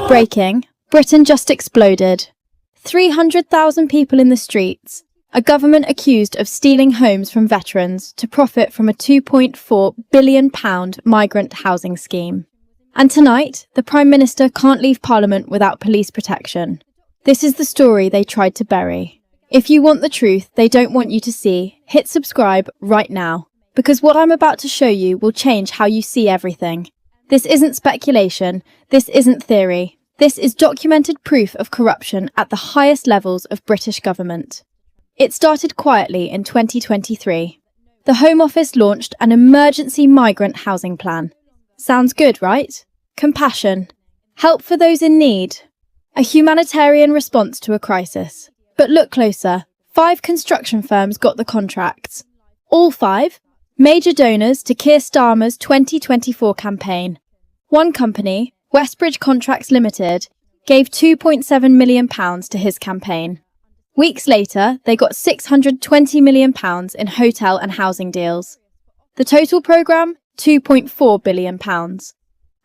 Breaking. Britain just exploded. 300,000 people in the streets. A government accused of stealing homes from veterans to profit from a £2.4 billion migrant housing scheme. And tonight, the Prime Minister can't leave Parliament without police protection. This is the story they tried to bury. If you want the truth they don't want you to see, hit subscribe right now, because what I'm about to show you will change how you see everything. This isn't speculation, this isn't theory. This is documented proof of corruption at the highest levels of British government. It started quietly in 2023. The Home Office launched an emergency migrant housing plan. Sounds good, right? Compassion. Help for those in need. A humanitarian response to a crisis. But look closer. 5 construction firms got the contracts. All 5? Major donors to Keir Starmer's 2024 campaign. One company, Westbridge Contracts Limited, gave £2.7 million to his campaign. Weeks later, they got £620 million in hotel and housing deals. The total programme? £2.4 billion.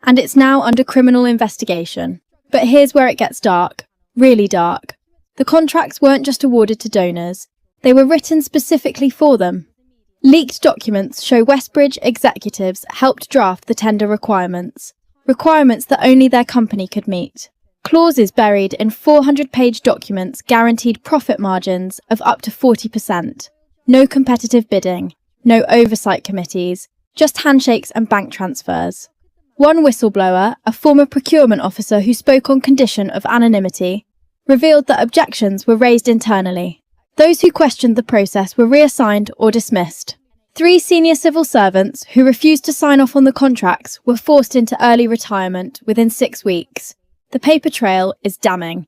And it's now under criminal investigation. But here's where it gets dark. Really dark. The contracts weren't just awarded to donors. They were written specifically for them. Leaked documents show Westbridge executives helped draft the tender requirements. Requirements that only their company could meet. Clauses buried in 400-page documents guaranteed profit margins of up to 40%. No competitive bidding. No oversight committees. Just handshakes and bank transfers. One whistleblower, a former procurement officer who spoke on condition of anonymity, revealed that objections were raised internally. Those who questioned the process were reassigned or dismissed. 3 senior civil servants who refused to sign off on the contracts were forced into early retirement within 6 weeks. The paper trail is damning.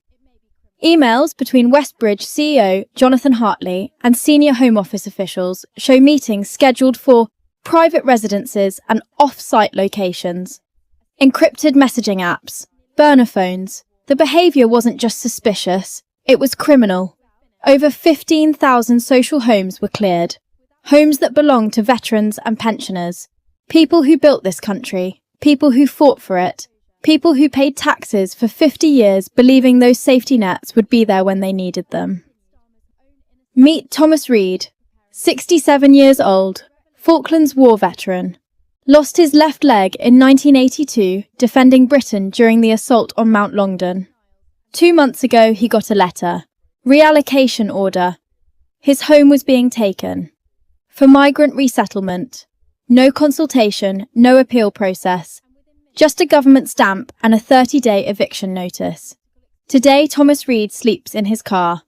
Emails between Westbridge CEO Jonathan Hartley and senior Home Office officials show meetings scheduled for private residences and off-site locations. Encrypted messaging apps, burner phones. The behaviour wasn't just suspicious, it was criminal. Over 15,000 social homes were cleared. Homes that belonged to veterans and pensioners. People who built this country. People who fought for it. People who paid taxes for 50 years believing those safety nets would be there when they needed them. Meet Thomas Reid, 67 years old, Falklands War veteran. Lost his left leg in 1982 defending Britain during the assault on Mount Longdon. 2 months ago he got a letter. Reallocation order. His home was being taken. For migrant resettlement. No consultation, no appeal process. Just a government stamp and a 30-day eviction notice. Today Thomas Reid sleeps in his car.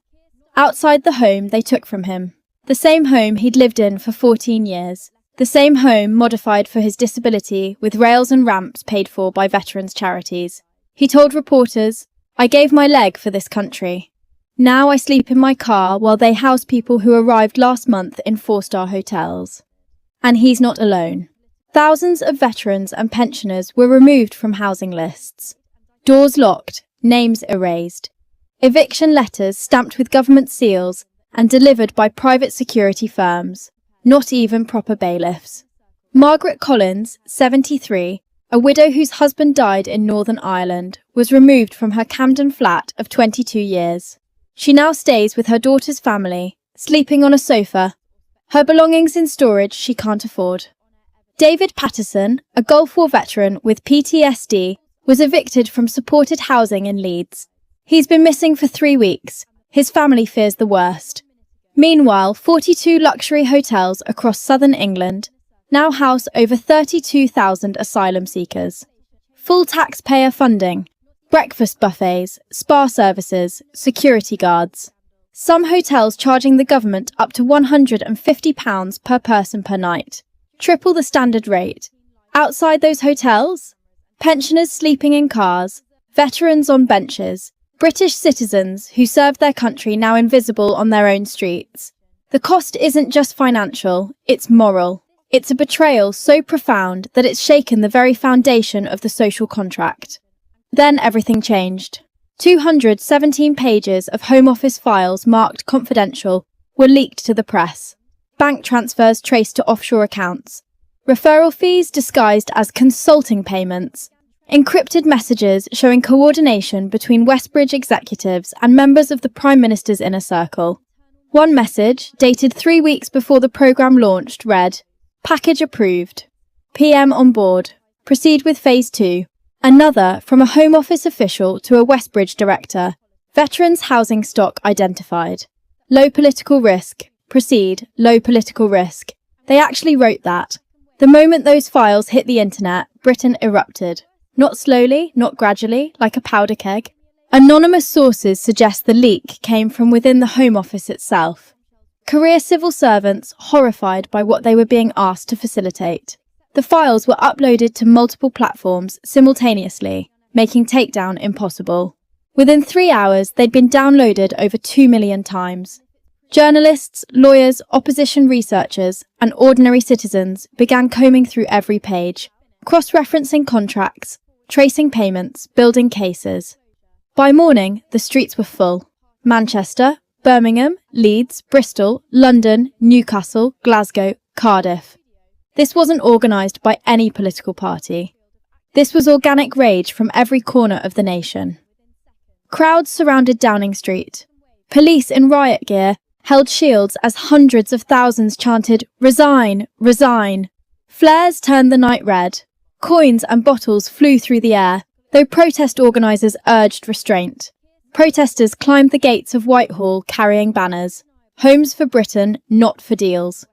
Outside the home they took from him. The same home he'd lived in for 14 years. The same home modified for his disability with rails and ramps paid for by veterans' charities. He told reporters, "I gave my leg for this country. Now I sleep in my car while they house people who arrived last month in 4-star hotels." And he's not alone. Thousands of veterans and pensioners were removed from housing lists. Doors locked, names erased. Eviction letters stamped with government seals and delivered by private security firms. Not even proper bailiffs. Margaret Collins, 73, a widow whose husband died in Northern Ireland, was removed from her Camden flat of 22 years. She now stays with her daughter's family, sleeping on a sofa. Her belongings in storage she can't afford. David Patterson, a Gulf War veteran with PTSD, was evicted from supported housing in Leeds. He's been missing for 3 weeks. His family fears the worst. Meanwhile, 42 luxury hotels across southern England now house over 32,000 asylum seekers. Full taxpayer funding, breakfast buffets, spa services, security guards. Some hotels charging the government up to £150 per person per night. Triple the standard rate. Outside those hotels, pensioners sleeping in cars, veterans on benches, British citizens who served their country now invisible on their own streets. The cost isn't just financial, it's moral. It's a betrayal so profound that it's shaken the very foundation of the social contract. Then everything changed. 217 pages of Home Office files marked confidential were leaked to the press. Bank transfers traced to offshore accounts. Referral fees disguised as consulting payments. Encrypted messages showing coordination between Westbridge executives and members of the Prime Minister's inner circle. One message, dated 3 weeks before the programme launched, read, "Package approved. PM on board. Proceed with Phase 2. Another, from a Home Office official to a Westbridge director. Veterans housing stock identified. Low political risk. Proceed. Low political risk." They actually wrote that. The moment those files hit the internet, Britain erupted. Not slowly, not gradually, like a powder keg. Anonymous sources suggest the leak came from within the Home Office itself. Career civil servants horrified by what they were being asked to facilitate. The files were uploaded to multiple platforms simultaneously, making takedown impossible. Within 3 hours, they'd been downloaded over 2 million times. Journalists, lawyers, opposition researchers, and ordinary citizens began combing through every page, cross-referencing contracts, tracing payments, building cases. By morning, the streets were full. Manchester, Birmingham, Leeds, Bristol, London, Newcastle, Glasgow, Cardiff. This wasn't organised by any political party. This was organic rage from every corner of the nation. Crowds surrounded Downing Street. Police in riot gear held shields as hundreds of thousands chanted, "Resign! Resign!" Flares turned the night red. Coins and bottles flew through the air, though protest organisers urged restraint. Protesters climbed the gates of Whitehall carrying banners. Homes for Britain, not for deals.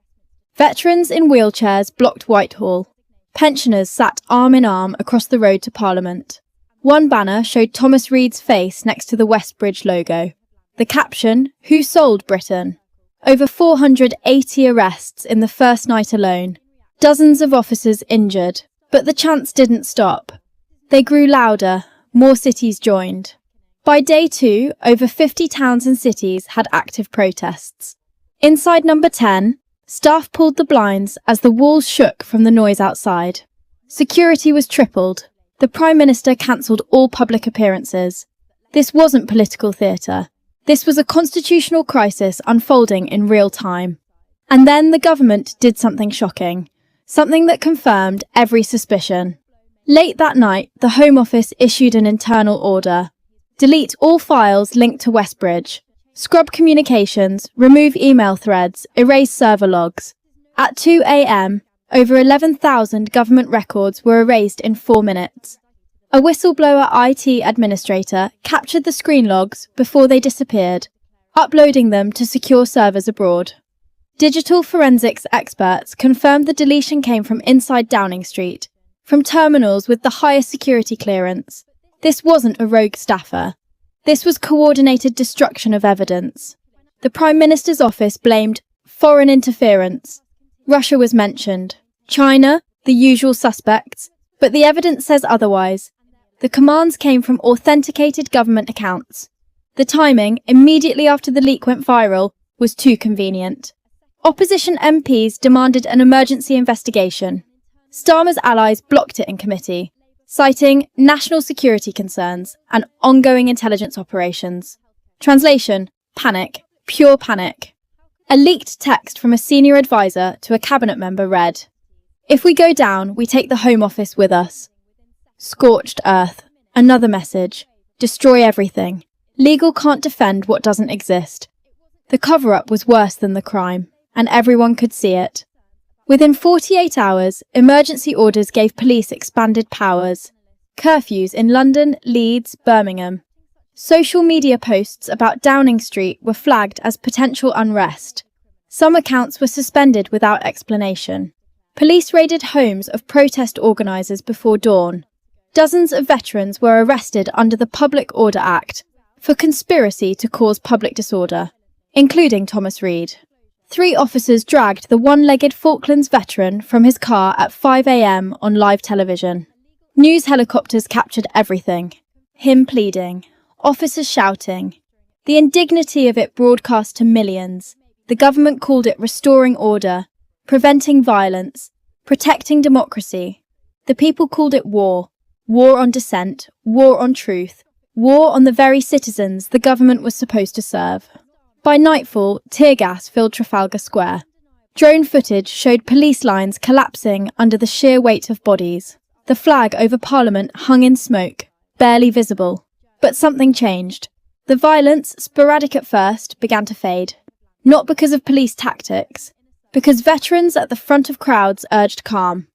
Veterans in wheelchairs blocked Whitehall. Pensioners sat arm in arm across the road to Parliament. One banner showed Thomas Reid's face next to the Westbridge logo. The caption, "Who sold Britain?" Over 480 arrests in the first night alone. Dozens of officers injured. But the chants didn't stop. They grew louder. More cities joined. By day 2, over 50 towns and cities had active protests. Inside number 10, staff pulled the blinds as the walls shook from the noise outside. Security was tripled. The Prime Minister cancelled all public appearances. This wasn't political theatre. This was a constitutional crisis unfolding in real time. And then the government did something shocking. Something that confirmed every suspicion. Late that night, the Home Office issued an internal order. Delete all files linked to Westbridge. Scrub communications, remove email threads, erase server logs. At 2 a.m, over 11,000 government records were erased in 4 minutes. A whistleblower IT administrator captured the screen logs before they disappeared, uploading them to secure servers abroad. Digital forensics experts confirmed the deletion came from inside Downing Street, from terminals with the highest security clearance. This wasn't a rogue staffer. This was coordinated destruction of evidence. The Prime Minister's office blamed foreign interference. Russia was mentioned. China, the usual suspects, but the evidence says otherwise. The commands came from authenticated government accounts. The timing, immediately after the leak went viral, was too convenient. Opposition MPs demanded an emergency investigation. Starmer's allies blocked it in committee, citing national security concerns and ongoing intelligence operations. Translation: panic, pure panic. A leaked text from a senior advisor to a cabinet member read, "If we go down, we take the Home Office with us." Scorched earth. Another message. Destroy everything. Legal can't defend what doesn't exist. The cover-up was worse than the crime, and everyone could see it. Within 48 hours, emergency orders gave police expanded powers. Curfews in London, Leeds, Birmingham. Social media posts about Downing Street were flagged as potential unrest. Some accounts were suspended without explanation. Police raided homes of protest organisers before dawn. Dozens of veterans were arrested under the Public Order Act for conspiracy to cause public disorder, including Thomas Reid. 3 officers dragged the one-legged Falklands veteran from his car at 5 a.m. on live television. News helicopters captured everything. Him pleading, officers shouting. The indignity of it broadcast to millions. The government called it restoring order, preventing violence, protecting democracy. The people called it war. War on dissent, war on truth, war on the very citizens the government was supposed to serve. By nightfall, tear gas filled Trafalgar Square. Drone footage showed police lines collapsing under the sheer weight of bodies. The flag over Parliament hung in smoke, barely visible. But something changed. The violence, sporadic at first, began to fade. Not because of police tactics, because veterans at the front of crowds urged calm.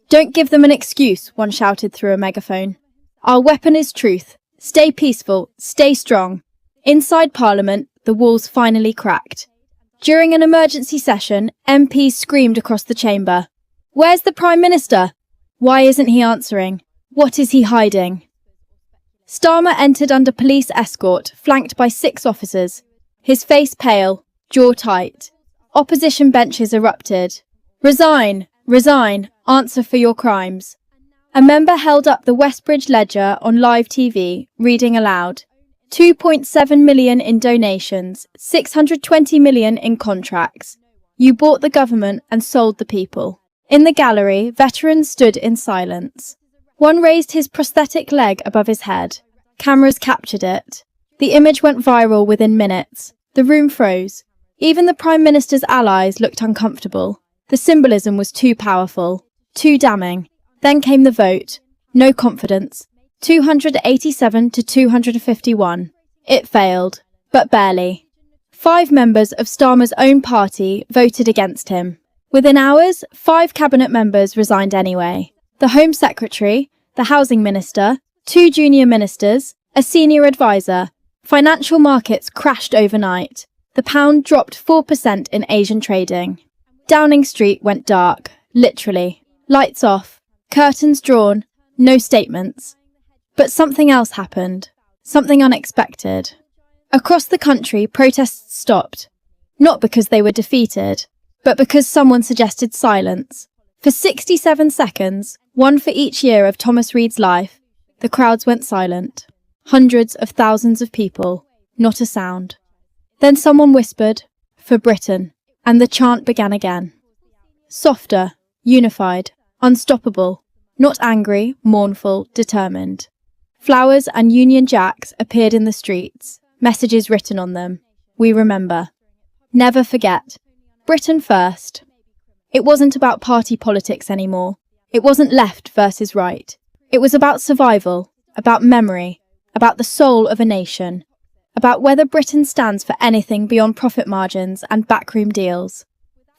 "Don't give them an excuse," one shouted through a megaphone. "Our weapon is truth. Stay peaceful, stay strong." Inside Parliament, the walls finally cracked. During an emergency session, MPs screamed across the chamber. "Where's the Prime Minister? Why isn't he answering? What is he hiding?" Starmer entered under police escort, flanked by 6 officers. His face pale, jaw tight. Opposition benches erupted. "Resign! Resign! Answer for your crimes." A member held up the Westbridge Ledger on live TV, reading aloud. 2.7 million in donations, 620 million in contracts. You bought the government and sold the people. In the gallery, veterans stood in silence. One raised his prosthetic leg above his head. Cameras captured it. The image went viral within minutes. The room froze. Even the Prime Minister's allies looked uncomfortable. The symbolism was too powerful, too damning. Then came the vote. No confidence. 287 to 251. It failed, but barely. 5 members of Starmer's own party voted against him. Within hours, 5 cabinet members resigned anyway. The Home Secretary, the Housing Minister, 2 junior ministers, a senior advisor. Financial markets crashed overnight. The pound dropped 4% in Asian trading. Downing Street went dark, literally. Lights off, curtains drawn, no statements. But something else happened. Something unexpected. Across the country, protests stopped. Not because they were defeated, but because someone suggested silence. For 67 seconds, one for each year of Thomas Reed's life, the crowds went silent. Hundreds of thousands of people, not a sound. Then someone whispered, "For Britain," and the chant began again. Softer, unified, unstoppable, not angry, mournful, determined. Flowers and Union Jacks appeared in the streets, messages written on them. We remember. Never forget. Britain first. It wasn't about party politics anymore. It wasn't left versus right. It was about survival, about memory, about the soul of a nation, about whether Britain stands for anything beyond profit margins and backroom deals.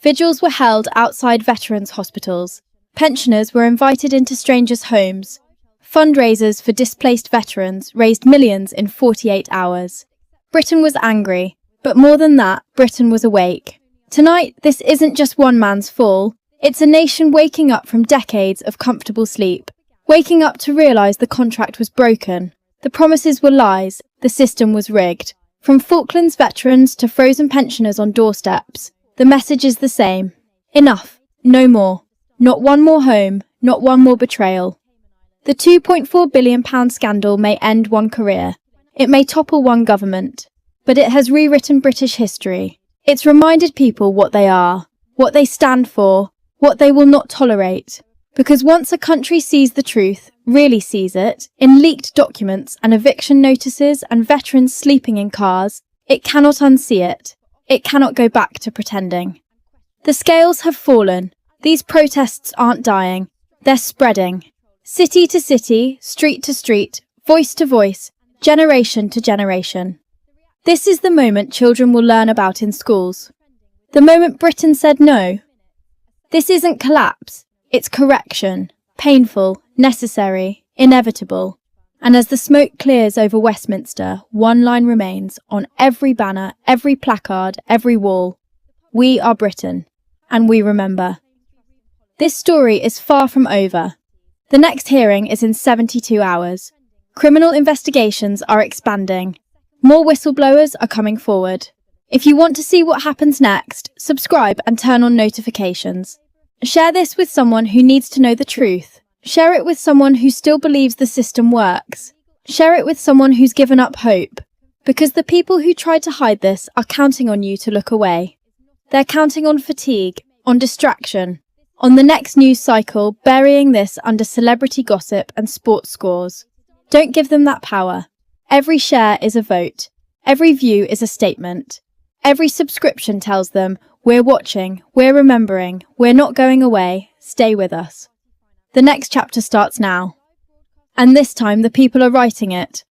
Vigils were held outside veterans' hospitals. Pensioners were invited into strangers' homes. Fundraisers for displaced veterans raised millions in 48 hours. Britain was angry, but more than that, Britain was awake. Tonight, this isn't just one man's fall. It's a nation waking up from decades of comfortable sleep, waking up to realise the contract was broken. The promises were lies. The system was rigged. From Falklands veterans to frozen pensioners on doorsteps, the message is the same. Enough. No more. Not one more home. Not one more betrayal. The £2.4 billion scandal may end one career. It may topple one government. But it has rewritten British history. It's reminded people what they are, what they stand for, what they will not tolerate. Because once a country sees the truth, really sees it, in leaked documents and eviction notices and veterans sleeping in cars, it cannot unsee it. It cannot go back to pretending. The scales have fallen. These protests aren't dying. They're spreading. City to city, street to street, voice to voice, generation to generation. This is the moment children will learn about in schools. The moment Britain said no. This isn't collapse. It's correction. Painful, necessary, inevitable. And as the smoke clears over Westminster, one line remains on every banner, every placard, every wall. We are Britain, and we remember. This story is far from over. The next hearing is in 72 hours. Criminal investigations are expanding. More whistleblowers are coming forward. If you want to see what happens next, subscribe and turn on notifications. Share this with someone who needs to know the truth. Share it with someone who still believes the system works. Share it with someone who's given up hope, because the people who tried to hide this are counting on you to look away. They're counting on fatigue, on distraction, on the next news cycle, burying this under celebrity gossip and sports scores. Don't give them that power. Every share is a vote. Every view is a statement. Every subscription tells them, we're watching, we're remembering, we're not going away, stay with us. The next chapter starts now. And this time the people are writing it.